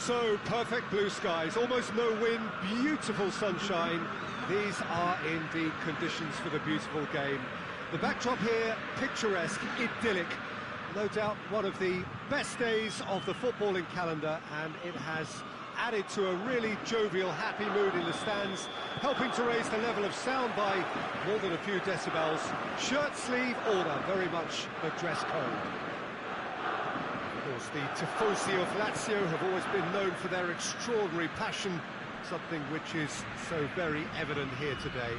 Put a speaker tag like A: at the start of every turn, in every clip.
A: So, perfect blue skies, almost no wind, beautiful sunshine. These are indeed conditions for the beautiful game. The backdrop here, picturesque, idyllic. No doubt one of the best days of the footballing calendar, and it has added to a really jovial, happy mood in the stands, helping to raise the level of sound by more than a few decibels. Shirt sleeve order, very much the dress code. Of course, the Tifosi of Lazio have always been known for their extraordinary passion, something which is so very evident here today.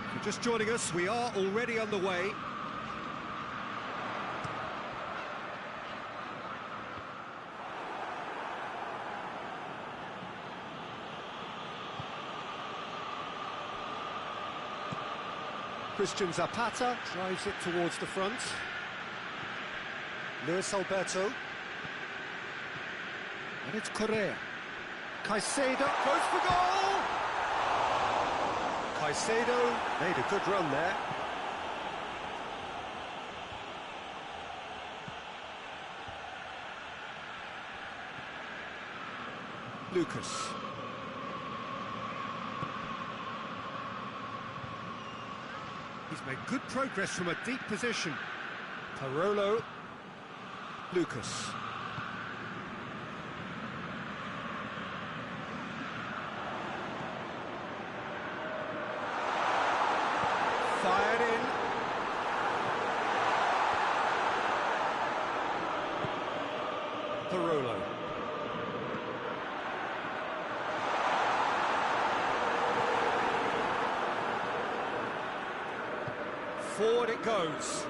A: If you're just joining us, we are already underway. Christian Zapata drives it towards the front. Luis Alberto. And it's Correa. Caicedo goes for goal! Caicedo made a good run there. Lucas. He's made good progress from a deep position. Parolo. Lucas. Fired in. Parolo. Forward it goes.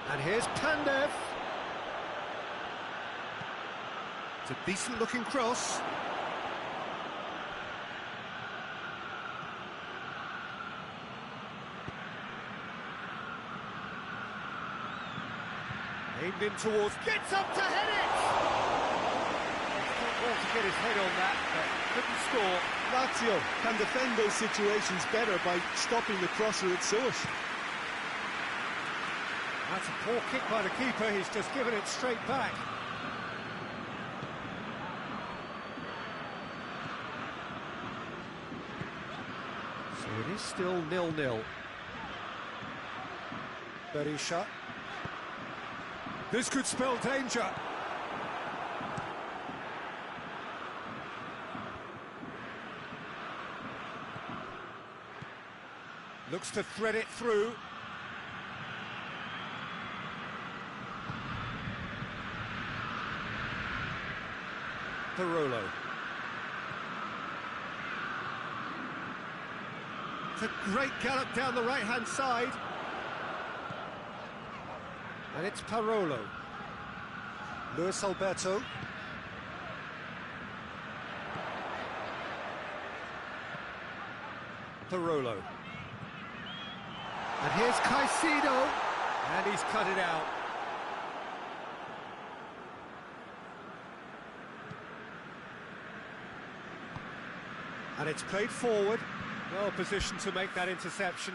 A: And here's Pandev. It's a decent-looking cross. Aimed in towards, gets up to head it! Not well to get his head on that, but couldn't score.
B: Lazio can defend those situations better by stopping the crosser at source.
A: That's a poor kick by the keeper, he's just given it straight back. So it is still 0-0. Berisha. This could spell danger. Looks to thread it through. Parolo. It's a great gallop down the right-hand side. And it's Parolo. Luis Alberto. Parolo. And here's Caicedo. And he's cut it out. And it's played forward. Well positioned to make that interception.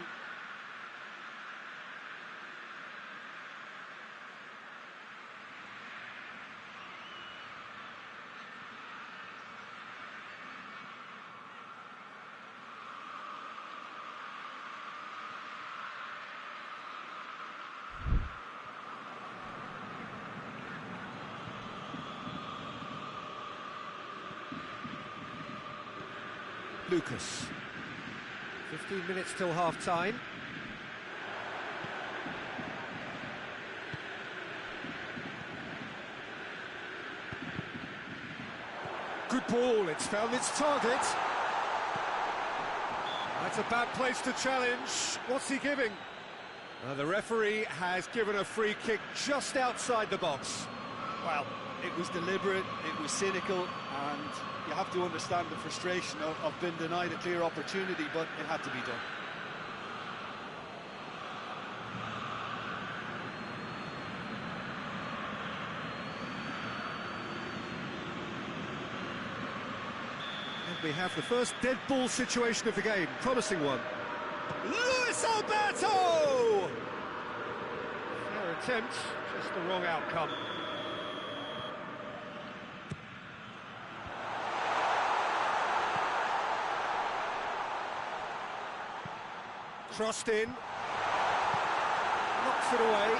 A: Lucas. 15 minutes till half-time. Good ball, it's found its target. That's a bad place to challenge. What's he giving? The referee has given a free kick just outside the box.
B: Well, it was deliberate, it was cynical, and you have to understand the frustration of being denied a clear opportunity, but it had to be done.
A: And we have the first dead ball situation of the game, promising one. Luis Alberto! attempt, just the wrong outcome. Crossed in, knocks it away.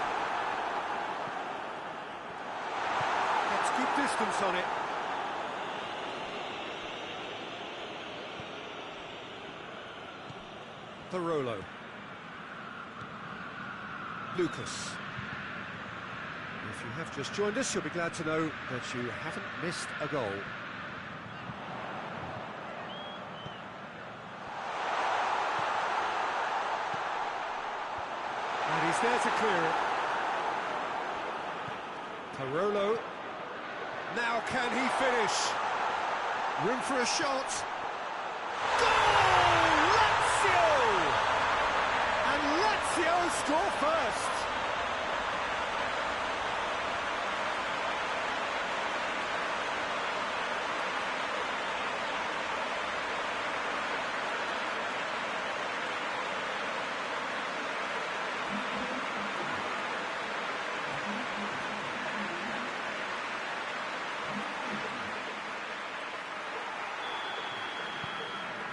A: Gets good distance on it. Parolo. Lucas. If you have just joined us, you'll be glad to know that you haven't missed a goal. And he's there to clear it. Parolo. Now can he finish? Room for a shot. Goal! Lazio! And Lazio score first.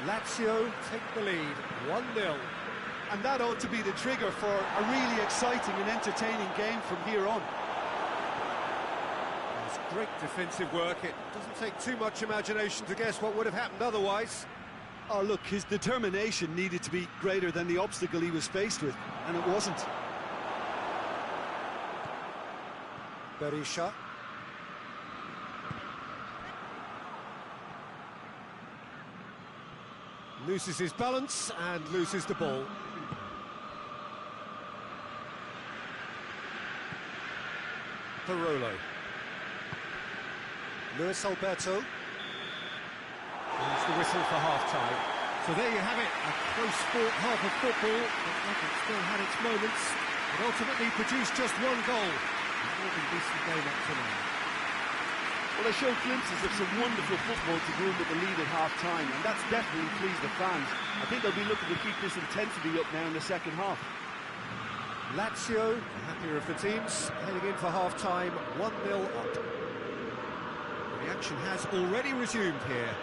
A: Lazio take the lead, 1-0.
B: And that ought to be the trigger for a really exciting and entertaining game from here on.
A: It's great defensive work. It doesn't take too much imagination to guess what would have happened otherwise.
B: Oh, look, his determination needed to be greater than the obstacle he was faced with, and it wasn't.
A: Berisha. Loses his balance and loses the ball. Parolo. Luis Alberto. There's the whistle for half-time. So there you have it, a close-fought half of football. It still had its moments. It ultimately produced just one goal. A more than decent game up to now.
C: Well, they showed glimpses of some wonderful football to go in with the lead at half-time, and that's definitely pleased the fans. I think they'll be looking to keep this intensity up now in the second half.
A: Lazio, the happier of the teams, heading in for half-time, 1-0 up. The action has already resumed here.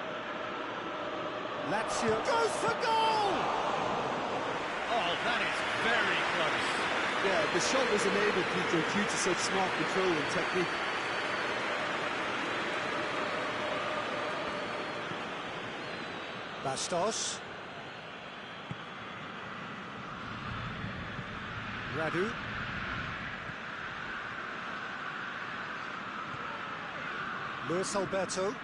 A: Lazio goes for goal! Oh, that is very close.
C: Yeah, the shot was enabled, Peter, due to such smart control and technique.
A: Bastos. Radu. Luis Alberto.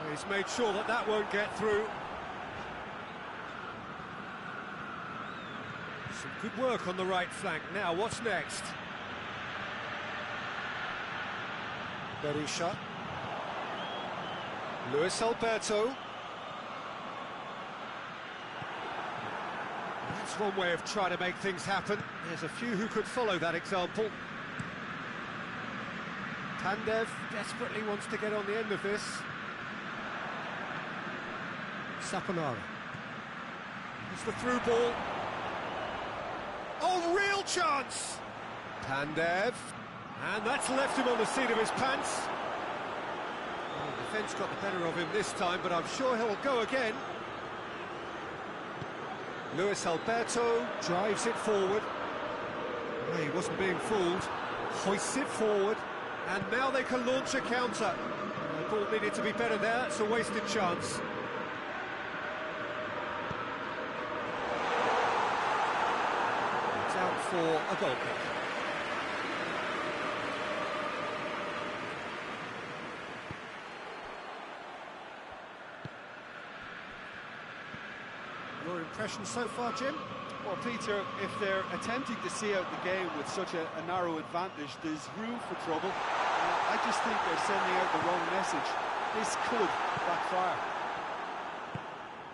A: He's made sure that that won't get through. Some good work on the right flank. Now, what's next? Berisha. Luis Alberto. That's one way of trying to make things happen. There's a few who could follow that example. Pandev desperately wants to get on the end of this. Saponara. It's the through ball. Oh, real chance! Pandev. And that's left him on the seat of his pants. Well, the defence got the better of him this time, but I'm sure he'll go again. Luis Alberto drives it forward. Well, he wasn't being fooled. Hoists it forward. And now they can launch a counter. The ball needed to be better there. It's a wasted chance. It's out for a goal kick. Your impression so far, Jim?
B: Well, Peter, if they're attempting to see out the game with such a narrow advantage, there's room for trouble. I just think they're sending out the wrong message. This could backfire.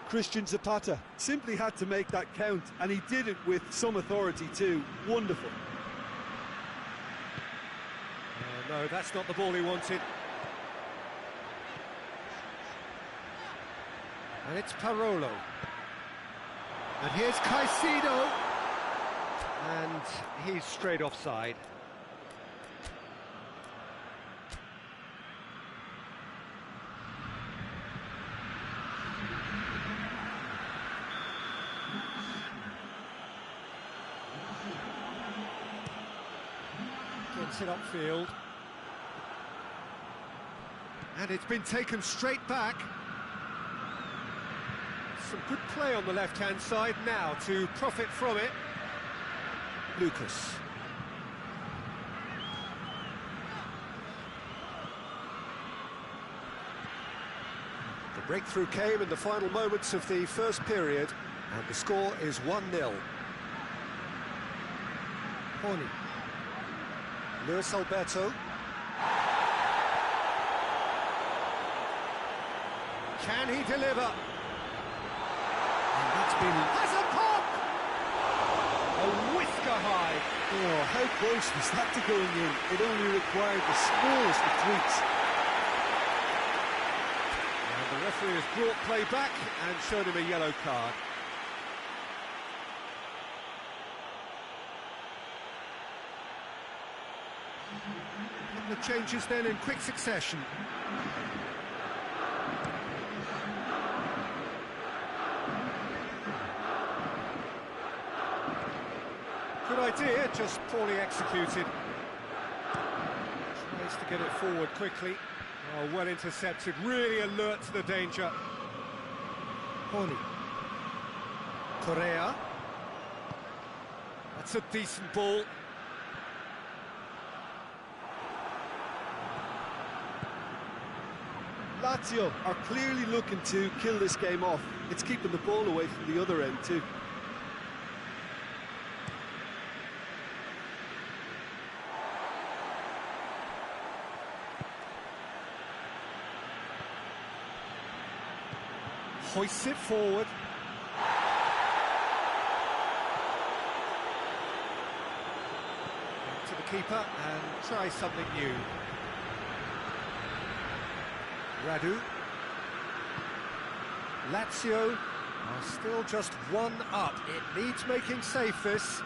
B: Christian Zapata simply had to make that count, and he did it with some authority too. Wonderful.
A: No, that's not the ball he wanted. And it's Parolo. And here's Caicedo. And he's straight offside. Gets it upfield. And it's been taken straight back. Some good play on the left-hand side now to profit from it. Lucas. The breakthrough came in the final moments of the first period, and the score is 1-0. Horny. Luis Alberto. Can he deliver? And that's been... Has a pop! A whisker high.
B: Oh, how close was that to going in? It only required the smallest of tweaks.
A: And the referee has brought play back and shown him a yellow card. And the changes then in quick succession. Good idea, just poorly executed. Tries to get it forward quickly. Oh, well intercepted, really alert to the danger. Horny. Correa. That's a decent ball.
B: Lazio are clearly looking to kill this game off. It's keeping the ball away from the other end too.
A: Hoists it forward. Back to the keeper and try something new. Radu. Lazio are still just one up. It needs making safe, this.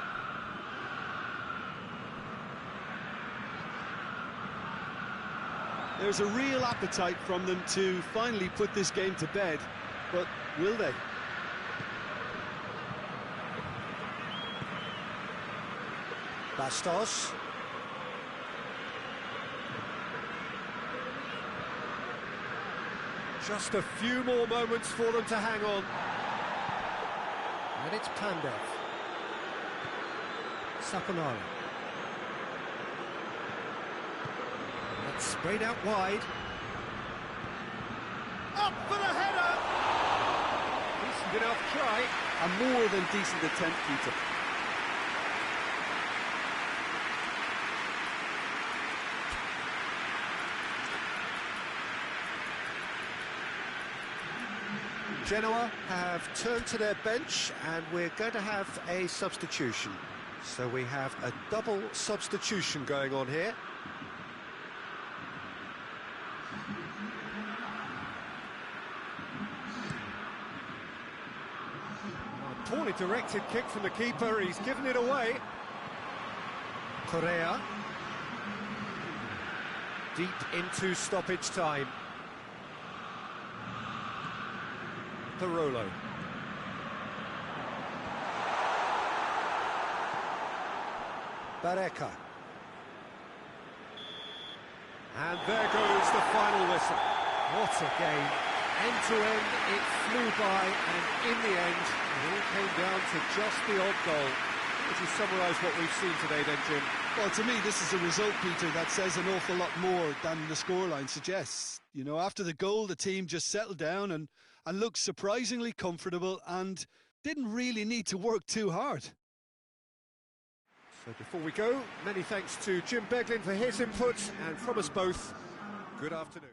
B: There's a real appetite from them to finally put this game to bed, but will they?
A: Bastos. Just a few more moments for them to hang on. And it's Pandev. Saponara. That's sprayed out wide. Up for the header! Decent enough try.
B: A more than decent attempt, Peter.
A: Genoa have turned to their bench and we're going to have a substitution. So we have a double substitution going on here. A poorly directed kick from the keeper, he's given it away. Correa. Deep into stoppage time. Parolo. Barreca. And there goes the final whistle. What a game. End to end, it flew by, and in the end, it all came down to just the odd goal. Would you summarise what we've seen today then, Jim?
B: Well, to me, this is a result, Peter, that says an awful lot more than the scoreline suggests. You know, after the goal, the team just settled down and looked surprisingly comfortable and didn't really need to work too hard.
A: So before we go, many thanks to Jim Beglin for his input, and from us both, good afternoon.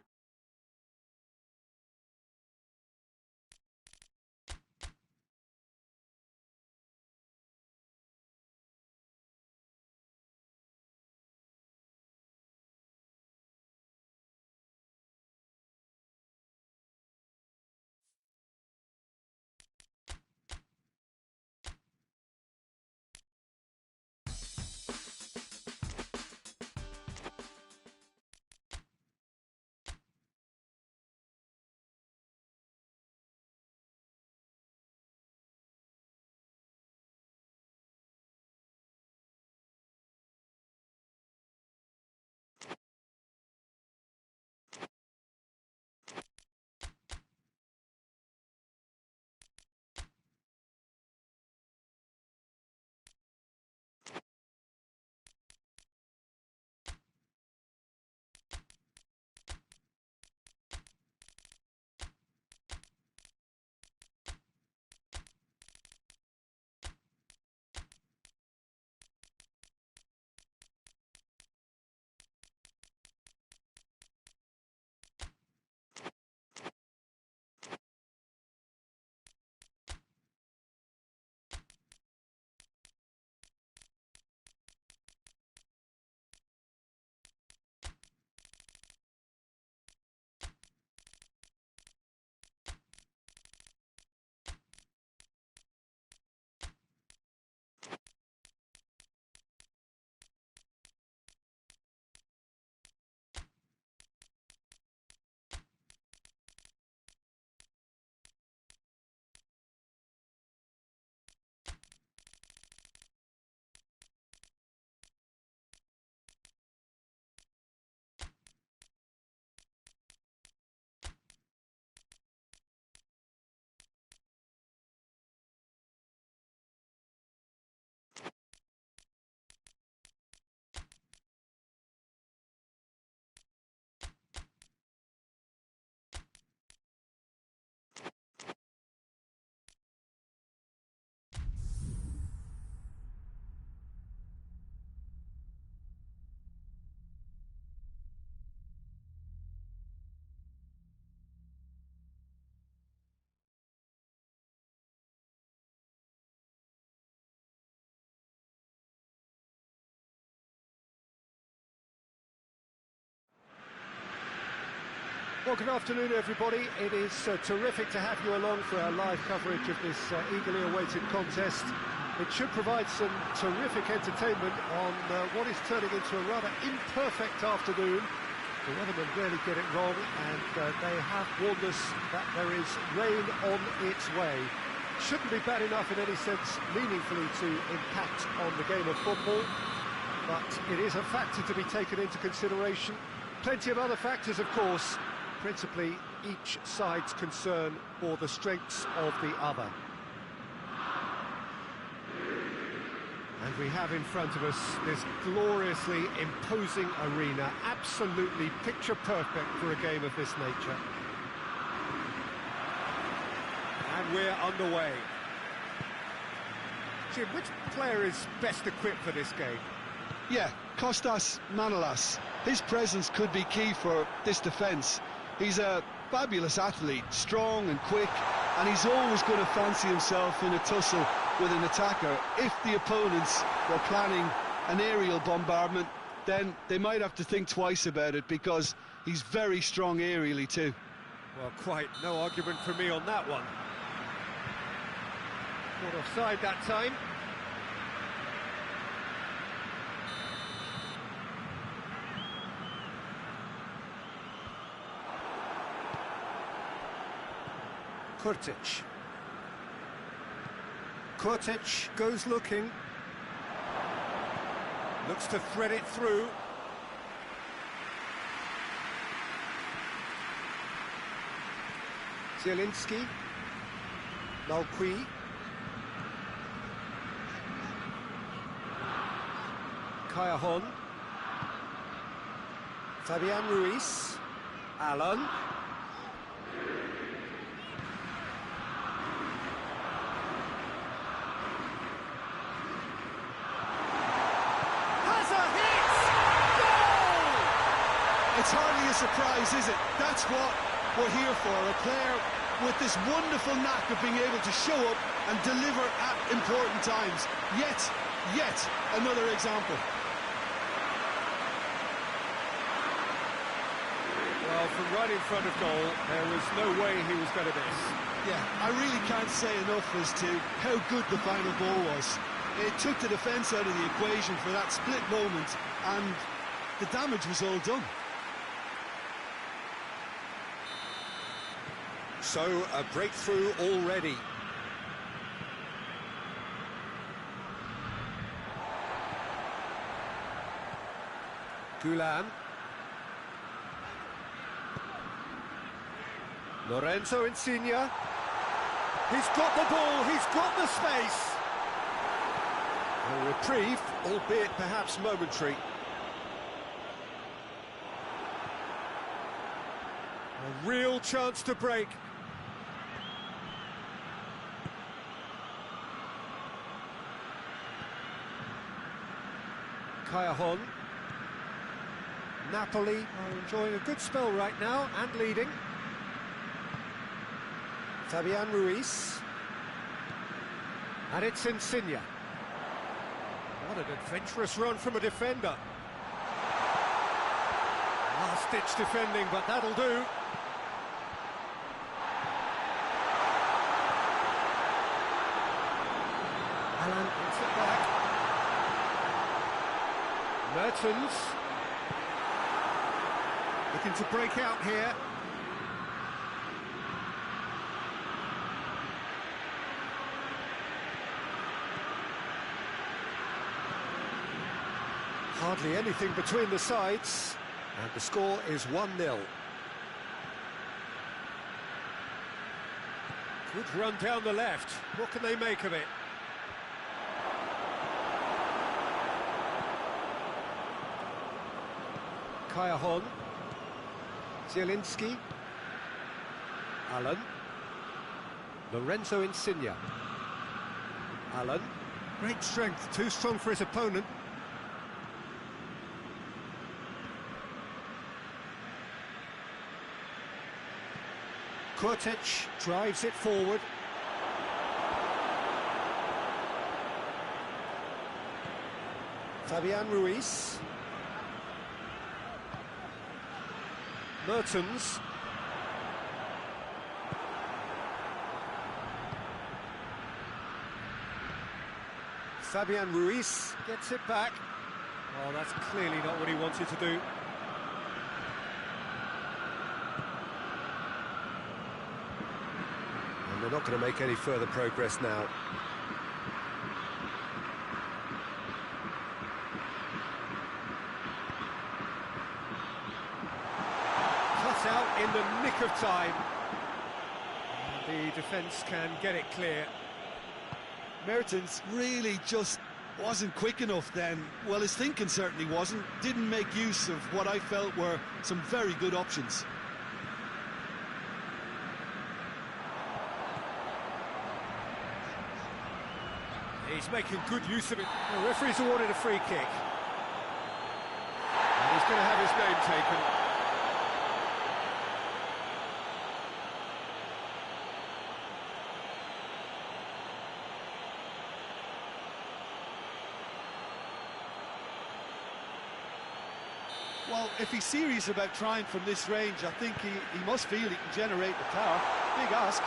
A: Well, good afternoon, everybody. It is terrific to have you along for our live coverage of this eagerly awaited contest. It should provide some terrific entertainment on what is turning into a rather imperfect afternoon. The weathermen really get it wrong, and they have warned us that there is rain on its way. Shouldn't be bad enough in any sense meaningfully to impact on the game of football, but it is a factor to be taken into consideration. Plenty of other factors, of course, principally each side's concern for the strengths of the other. And we have in front of us this gloriously imposing arena, absolutely picture perfect for a game of this nature. And we're underway. Jim, which player is best equipped for this game?
B: Yeah, Kostas Manolas. His presence could be key for this defence. He's a fabulous athlete, strong and quick, and he's always going to fancy himself in a tussle with an attacker. If the opponents were planning an aerial bombardment, then they might have to think twice about it, because he's very strong aerially too.
A: Well, quite no argument for me on that one. Not offside that time. Kurtic. Kurtic goes looking. Looks to thread it through. Zielinski. Malqui. Cajon. Fabian Ruiz. Alan.
B: It's hardly a surprise, is it? That's what we're here for. A player with this wonderful knack of being able to show up and deliver at important times. Yet another example.
A: Well, from right in front of goal, there was no way he was going to miss.
B: Yeah, I really can't say enough as to how good the final ball was. It took the defence out of the equation for that split moment, and the damage was all done.
A: So, a breakthrough already. Gulan. Lorenzo Insigne. He's got the ball, he's got the space. A reprieve, albeit perhaps momentary. A real chance to break. Cajon. Napoli are enjoying a good spell right now and leading. Fabian Ruiz. And it's Insigne. What an adventurous run from a defender. Last-ditch defending, but that'll do. Alan gets it back. Mertens. Looking to break out here. Hardly anything between the sides, and the score is 1-0. Good run down the left. What can they make of it? Cajon. Zielinski. Alan. Lorenzo Insigne. Alan. Great strength, too strong for his opponent. Kurtic drives it forward. Fabian Ruiz. Mertens. Fabian Ruiz gets it back. Oh, that's clearly not what he wanted to do. And they're not going to make any further progress now. Cut out in the nick of time. And the defence can get it clear.
B: Mertens really just wasn't quick enough then. Well, his thinking certainly wasn't. Didn't make use of what I felt were some very good options.
A: He's making good use of it. The referee's awarded a free kick. And he's going to have his name taken.
B: Well, if he's serious about trying from this range, I think he must feel he can generate the power. Big ask.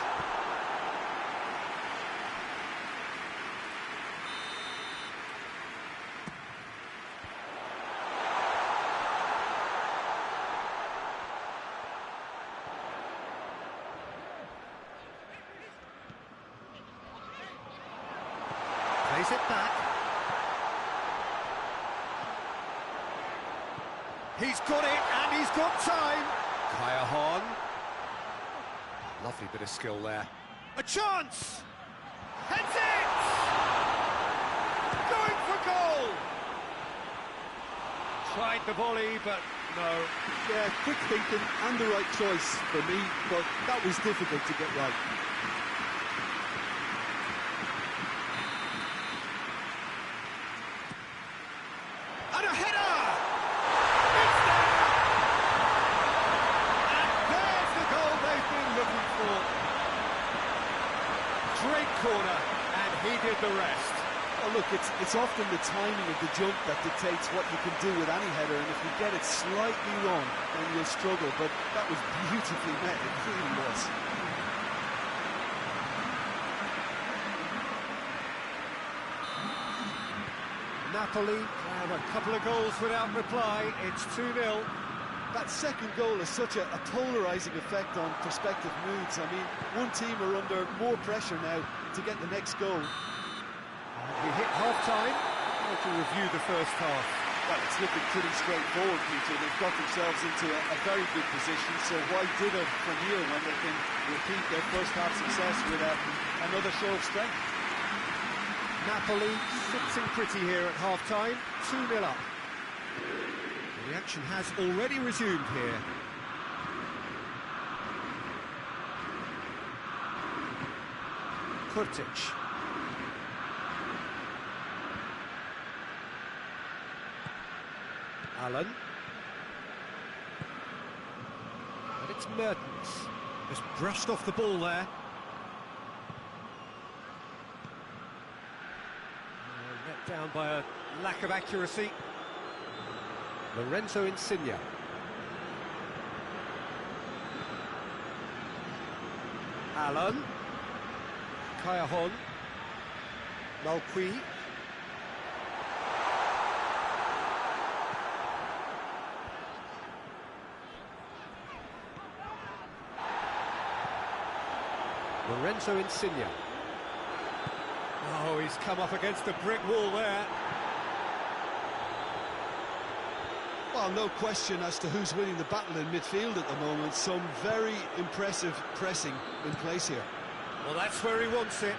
A: Plays it back. He's got it, and he's got time. Kaya Hon. Lovely bit of skill there. A chance! Heads it! Going for goal! Tried the volley, but no.
B: Yeah, quick thinking and the right choice for me, but that was difficult to get right.
A: And a header! It's there! And there's the goal they've been looking for. Great corner, and he did the rest.
B: Oh, look, it's often the timing of the jump that dictates what you can do with any header, and if you get it slightly wrong, then you'll struggle, but that was beautifully met, it really was.
A: Napoli have a couple of goals without reply. It's 2-0.
B: That second goal has such a polarising effect on prospective moods. I mean, one team are under more pressure now to get the next goal.
A: We hit half-time. To review the first half.
B: Well, it's looking pretty straightforward, Peter. They've got themselves into a very good position, so why dither from here when they can repeat their first half success with another show of strength?
A: Napoli sitting pretty here at half-time, 2-0 up. The action has already resumed here. Kurtic. Allen. And it's Mertens. Just brushed off the ball there. Let down by a lack of accuracy. Lorenzo Insigne. Allen. Kaya Hon. Malqui. Lorenzo Insigne. Oh, he's come up against a brick wall there.
B: Well, no question as to who's winning the battle in midfield at the moment. Some very impressive pressing in place here.
A: Well, that's where he wants it.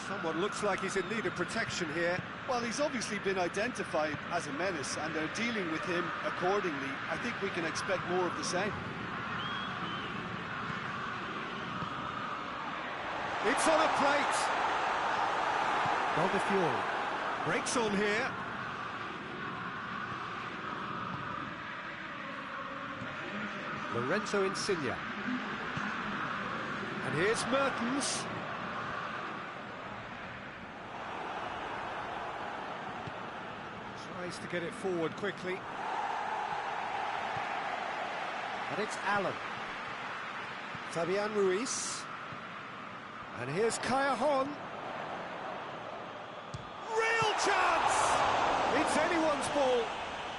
A: Someone looks like he's in need of protection here.
B: Well, he's obviously been identified as a menace, and they're dealing with him accordingly. I think we can expect more of the same.
A: It's on a plate. Fiore breaks on here. Lorenzo Insigne. And here's Mertens. Tries to get it forward quickly. And it's Allen. Fabian Ruiz. And here's Kaya. Real chance! It's anyone's ball,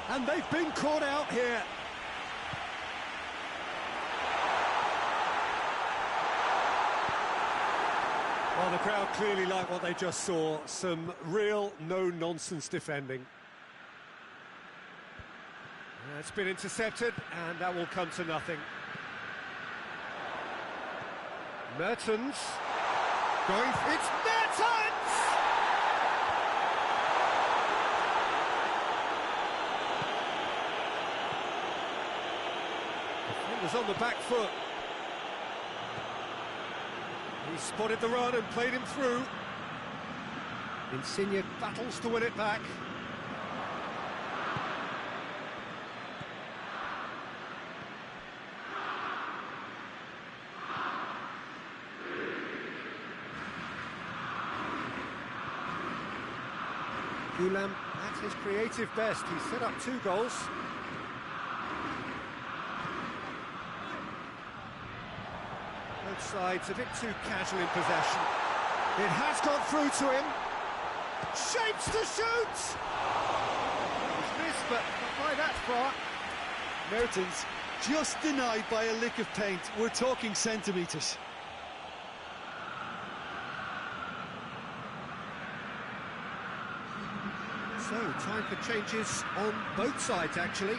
A: and they've been caught out here. Well, the crowd clearly like what they just saw. Some real no-nonsense defending. It's been intercepted, and that will come to nothing. Mertens going. It's Mertens! Defenders on the back foot. He spotted the run and played him through. Insigne battles to win it back. Gulam at his creative best. He set up 2 goals. Both sides a bit too casual in possession. It has got through to him. Shapes to shoot! It's missed, but not by that far.
B: Mertens just denied by a lick of paint. We're talking centimetres.
A: So, time for changes on both sides, actually.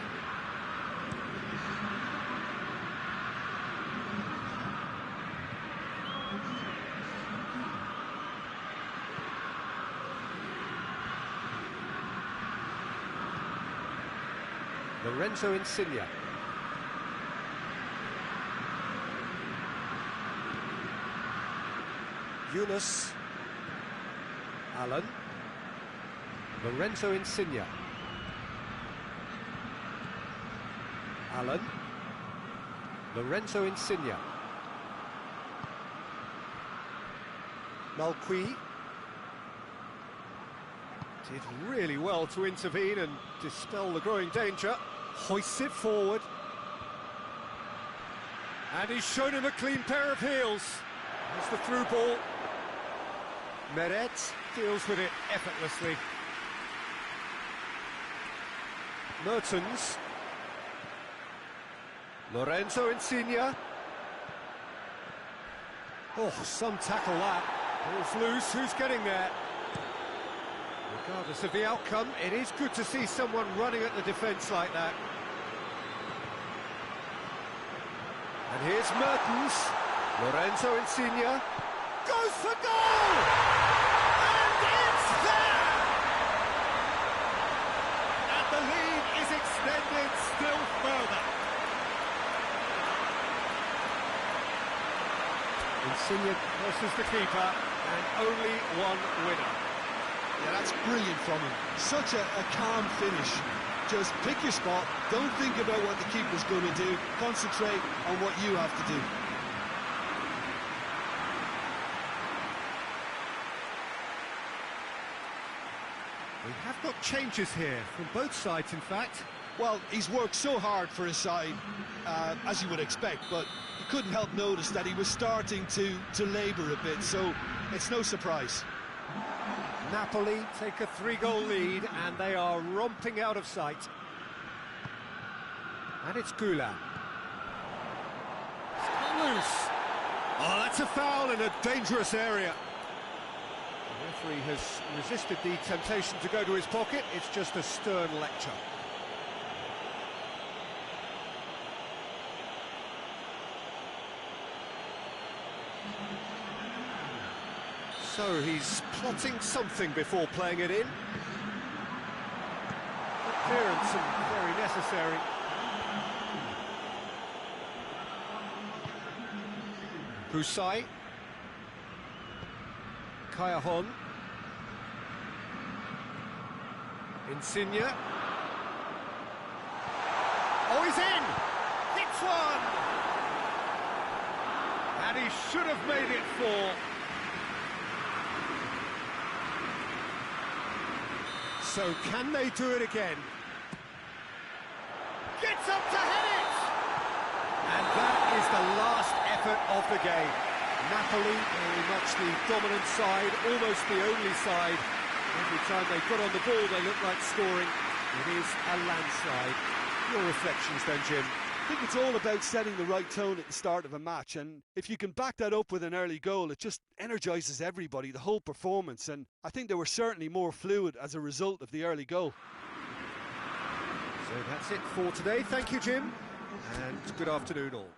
A: Lorenzo Insigne. Yunus. Allen. Lorenzo Insigne. Allen. Lorenzo Insigne. Malqui. Did really well to intervene and dispel the growing danger. Hoists it forward. And he's shown him a clean pair of heels. There's the through ball. Meret deals with it effortlessly. Mertens. Lorenzo Insigne. Oh, some tackle that. Ball's loose, who's getting there? Regardless of the outcome, it is good to see someone running at the defence like that. And here's Mertens. Lorenzo Insigne. Goes for goal! And it's there! And the lead is extended still further. Insigne versus the keeper, and only one winner.
B: Yeah, that's brilliant from him. Such a calm finish. Just pick your spot, don't think about what the keeper's going to do, concentrate on what you have to do.
A: We have got changes here, from both sides in fact.
B: Well, he's worked so hard for his side, as you would expect, but you couldn't help notice that he was starting to labour a bit, so it's no surprise.
A: Napoli take a 3-goal lead, and they are romping out of sight. And it's Gulam. It's got loose. Oh, that's a foul in a dangerous area. The referee has resisted the temptation to go to his pocket. It's just a stern lecture. So he's plotting something before playing it in. Clearance and very necessary. Busai. Kaya. Insigne. Oh, he's in! Hits one! And he should have made it 4. So can they do it again? Gets up to head it! And that is the last effort of the game. Napoli, very much the dominant side, almost the only side. Every time they got on the ball, they look like scoring. It is a landslide. Your reflections then, Jim?
B: I think it's all about setting the right tone at the start of a match, and if you can back that up with an early goal, it just energises everybody, the whole performance, and I think they were certainly more fluid as a result of the early goal.
A: So that's it for today. Thank you, Jim, and good afternoon all.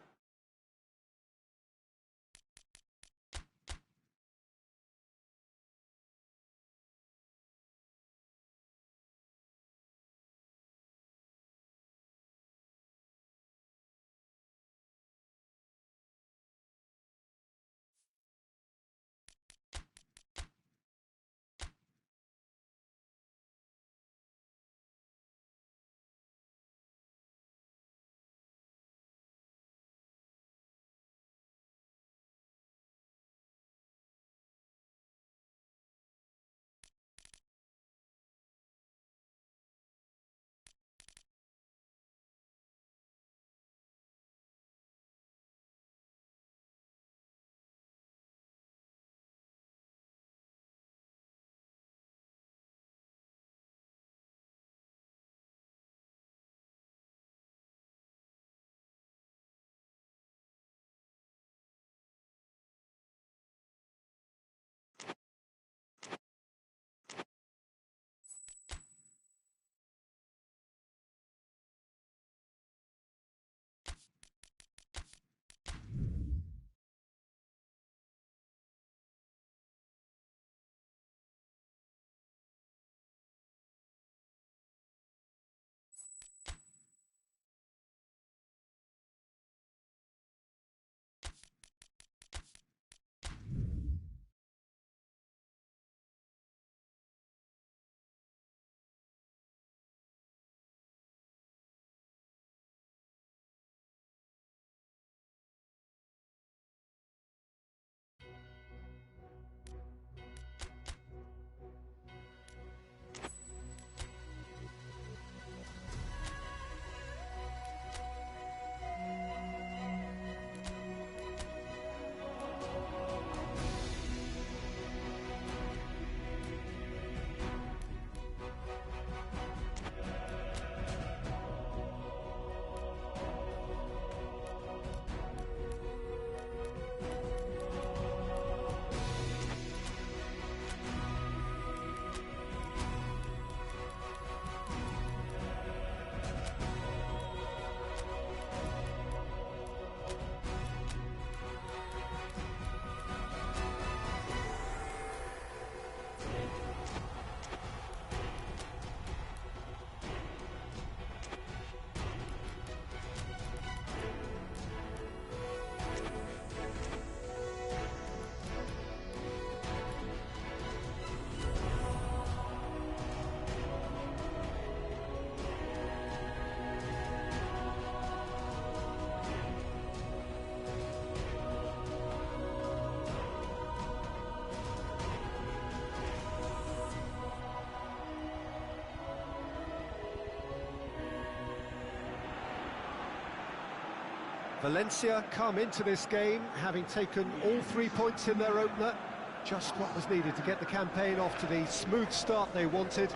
A: Valencia come into this game having taken all 3 points in their opener. Just what was needed to get the campaign off to the smooth start they wanted.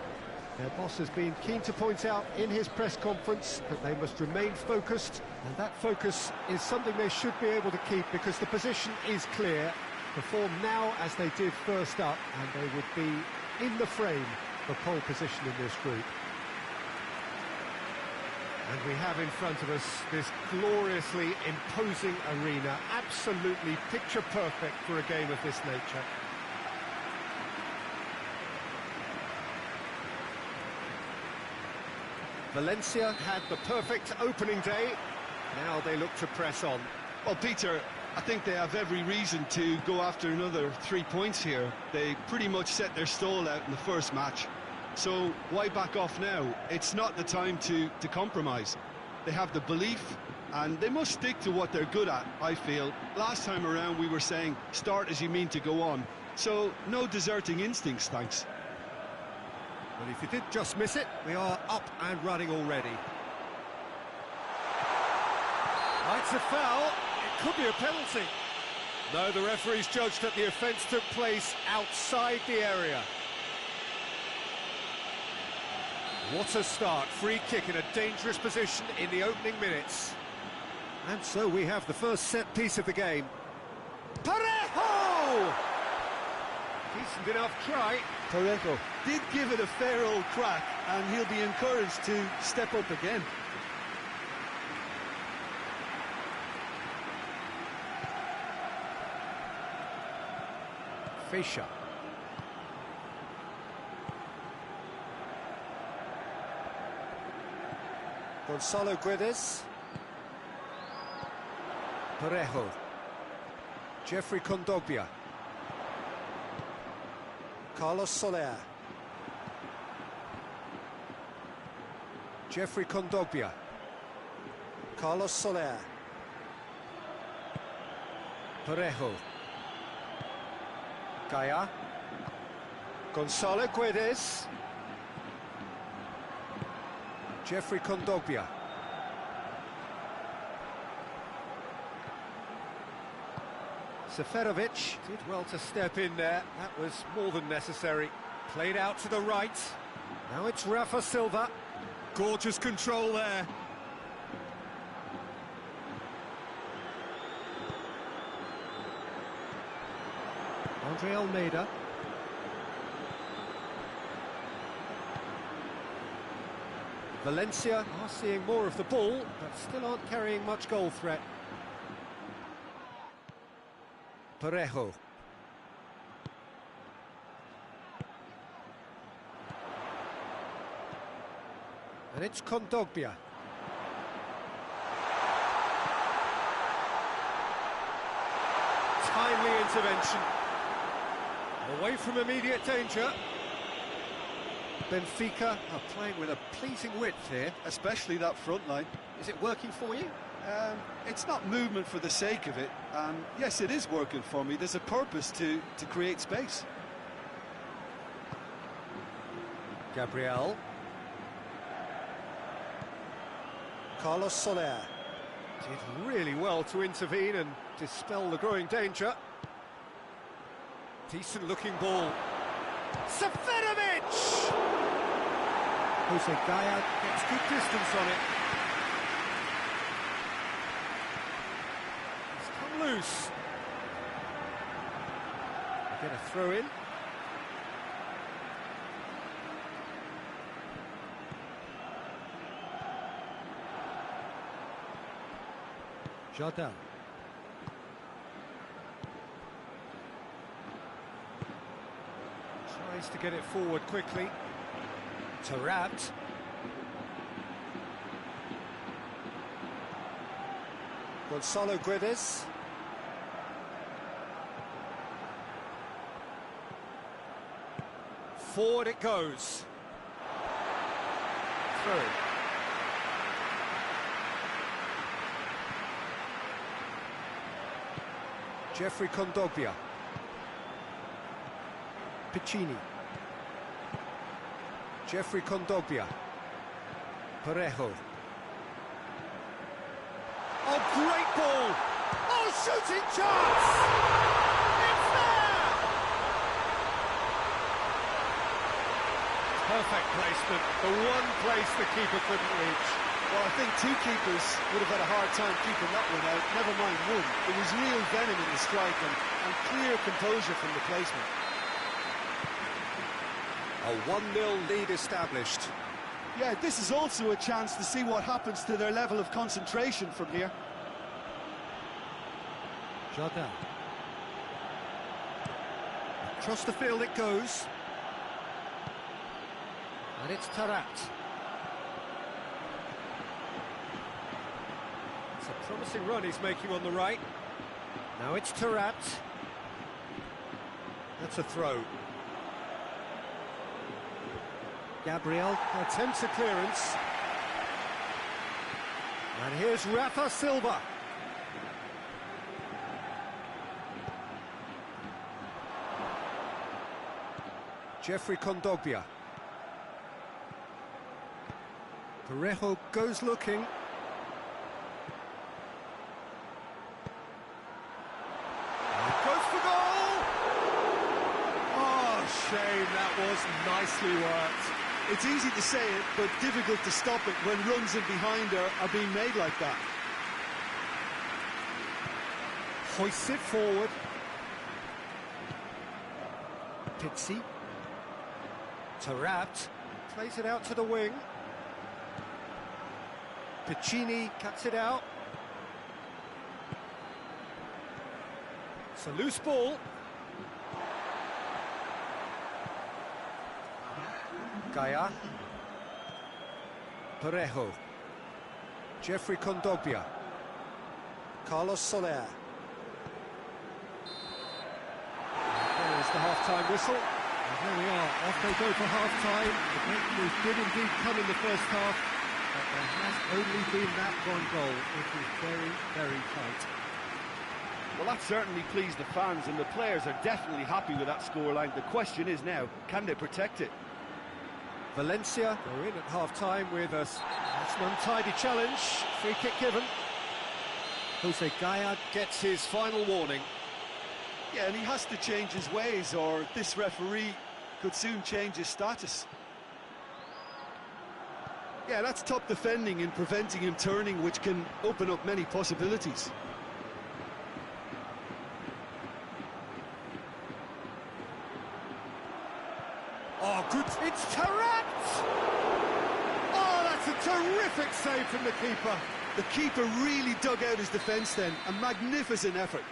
A: Their boss has been keen to point out in his press conference that they must remain focused, and that focus is something they should be able to keep because the position is clear. Perform now as they did first up, and they would be in the frame for pole position in this group. And we have in front of us this gloriously imposing arena, absolutely picture perfect for a game of this nature. Valencia had the perfect opening day, now they look to press on.
B: Well, Peter, I think they have every reason to go after another 3 points here. They pretty much set their stall out in the first match. So why back off now? It's not the time to compromise. They have the belief, and they must stick to what they're good at, I feel. Last time around we were saying, start as you mean to go on. So no deserting instincts, thanks.
A: Well, if you did just miss it, we are up and running already. It's a foul, it could be a penalty. No, the referee's judged that the offence took place outside the area. What a start. Free kick in a dangerous position in the opening minutes. And so we have the first set piece of the game. Parejo! Decent enough try.
B: Parejo did give it a fair old crack, and he'll be encouraged to step up again.
A: Fischer. Gonzalo Guedes. Parejo. Jeffrey Kondogbia. Carlos Soler. Jeffrey Kondogbia. Carlos Soler. Parejo. Gaia. Gonzalo Guedes. Jeffrey Kondogbia. Seferovic did well to step in there. That was more than necessary. Played out to the right. Now it's Rafa Silva.
B: Gorgeous control there.
A: Andre Almeida. Valencia are seeing more of the ball, but still aren't carrying much goal threat. Parejo. And it's Kondogbia. Timely intervention. Away from immediate danger. Benfica are playing with a pleasing width here.
B: Especially that front line.
A: Is it working for you?
B: It's not movement for the sake of it. Yes, it is working for me. There's a purpose to create space.
A: Gabriel. Carlos Soler. Did really well to intervene and dispel the growing danger. Decent looking ball. Seferovic! Jose Gaia gets good distance on it. He's come loose. They get a throw in. Jardin. Tries to get it forward quickly. Tarat. Gonzalo Guedes. Forward it goes. Through. Jeffrey Kondogbia. Piccini. Jeffrey Kondogbia. Parejo. Oh, great ball! Oh, shooting chance! It's there! Perfect placement, the one place the keeper couldn't reach.
B: Well, I think two keepers would have had a hard time keeping that one out, never mind one. It was real venom in the strike and clear composure from the placement.
A: A 1-0 lead established.
B: Yeah, this is also a chance to see what happens to their level of concentration from here.
A: Jardin. Across the field it goes. And it's Tarat. It's a promising run he's making on the right. Now it's Tarat. That's a throw. Gabriel attempts a clearance. And here's Rafa Silva. Jeffrey Kondogbia. Parejo goes looking. was nicely worked.
B: It's easy to say it, but difficult to stop it when runs in behind are being made like that.
A: Hoists it forward. Pizzi. Taarabt plays it out to the wing. Piccini cuts it out. It's a loose ball. Gaia. Parejo. Jeffrey Kondogbia. Carlos Soler. There's the half-time whistle. And there we are, off they go for half-time. The breakthrough did indeed come in the first half, but there has only been that one goal. It was very, very tight.
C: Well, that certainly pleased the fans, and the players are definitely happy with that scoreline. The question is now, can they protect it?
A: Valencia, they're in at half-time with an untidy challenge. Free kick given. Jose Gaia gets his final warning.
B: Yeah, and he has to change his ways, or this referee could soon change his status. Yeah, that's top defending and preventing him turning, which can open up many possibilities.
A: Oh, good. It's Taarabt! Oh, that's a terrific save from the keeper.
B: The keeper really dug out his defence then. A magnificent effort.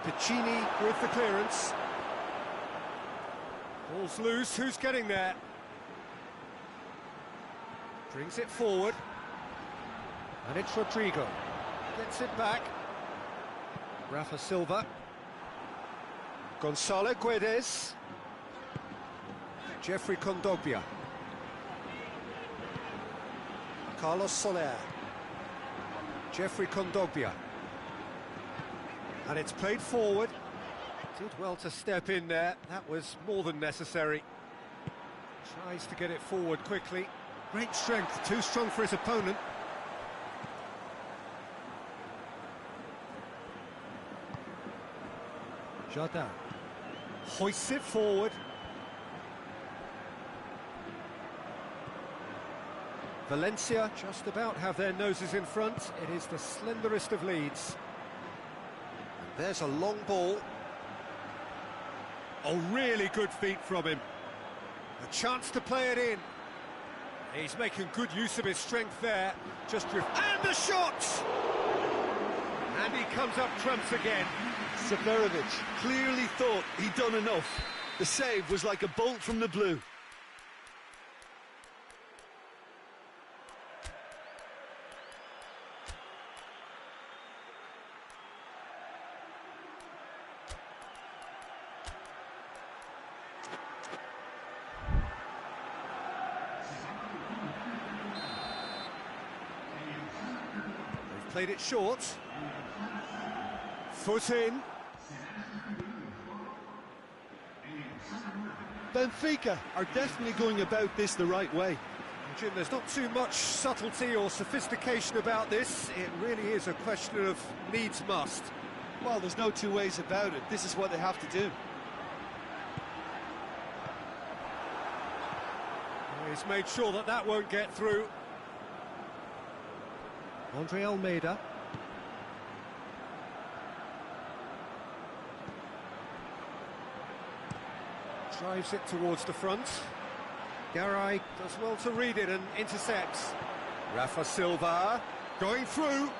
A: Piccini with the clearance. Ball's loose, who's getting there? Brings it forward. And it's Rodrigo. Gets it back. Rafa Silva. Gonzalo Guedes. Jeffrey Kondogbia. Carlos Soler. Jeffrey Kondogbia. And it's played forward. Did well to step in there. That was more than necessary. Tries to get it forward quickly. Great strength, too strong for his opponent. Jardin hoists it forward. Valencia just about have their noses in front. It is the slenderest of leads. And there's a long ball. Oh, really good feet from him. A chance to play it in. He's making good use of his strength there. And the shot! And he comes up trumps again.
B: Seferovic clearly thought he'd done enough. The save was like a bolt from the blue.
A: They've played it short. Foot in.
B: Benfica are definitely going about this the right way.
A: Jim, there's not too much subtlety or sophistication about this. It really is a question of needs must.
B: Well, there's no two ways about it. This is what they have to do.
A: He's made sure that that won't get through. Andre Almeida. Drives it towards the front. Garay does well to read it and intercepts. Rafa Silva going through.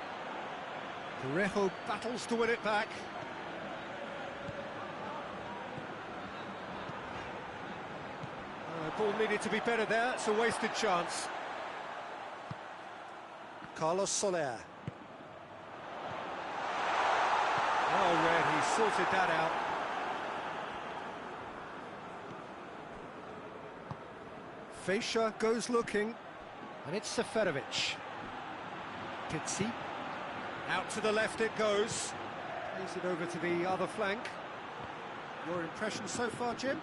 A: Parejo battles to win it back. Ball needed to be better there. It's a wasted chance. Carlos Soler. Oh, Red, he sorted that out. Feisha goes looking, and it's Seferovic. Pizzi. Out to the left it goes. Plays it over to the other flank. Your impression so far, Jim?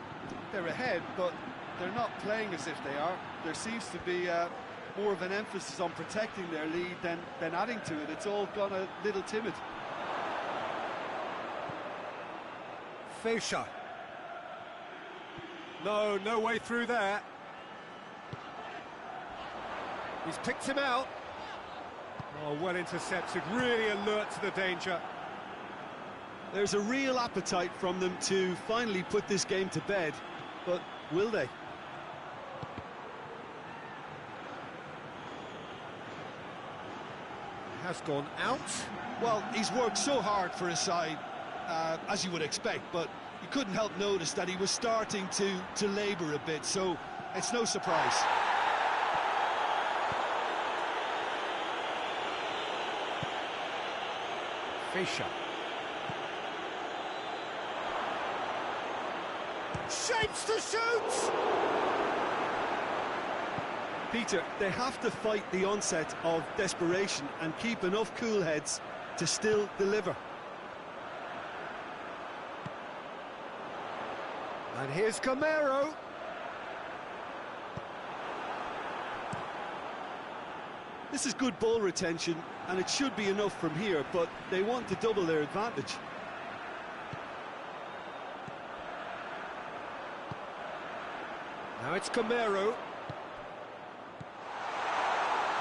B: They're ahead, but they're not playing as if they are. There seems to be more of an emphasis on protecting their lead than adding to it. It's all gone a little timid.
A: Fischer. No way through there. He's picked him out. Oh, well intercepted, really alert to the danger.
B: There's a real appetite from them to finally put this game to bed, but will they?
A: Has gone out.
B: Well, he's worked so hard for his side, as you would expect, but you couldn't help notice that he was starting to labour a bit, so it's no surprise.
A: Fischer. Shapes to shoot!
B: Peter, they have to fight the onset of desperation and keep enough cool heads to still deliver.
A: And here's Camero.
B: This is good ball retention, and it should be enough from here, but they want to double their advantage.
A: Now it's Camero.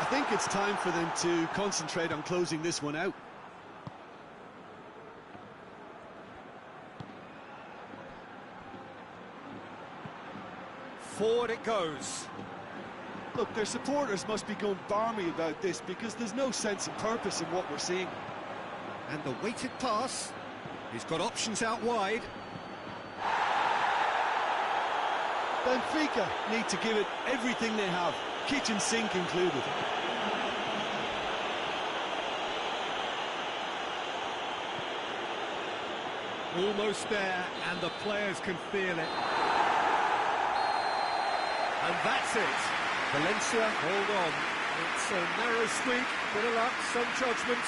B: I think it's time for them to concentrate on closing this one out.
A: Forward it goes.
B: Look, their supporters must be going barmy about this because there's no sense of purpose in what we're seeing.
A: And the weighted pass. He's got options out wide.
B: Benfica need to give it everything they have, kitchen sink included.
A: Almost there, and the players can feel it. And that's it. Valencia hold on. It's a narrow squeak, bit of luck, some judgment.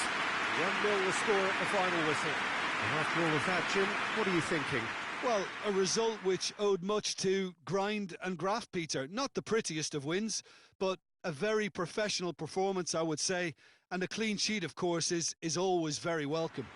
A: 1-0 the score at the final whistle. And after all of that, Jim, what are you thinking?
B: Well, a result which owed much to grind and graft, Peter. Not the prettiest of wins, but a very professional performance, I would say. And a clean sheet, of course, is always very welcome.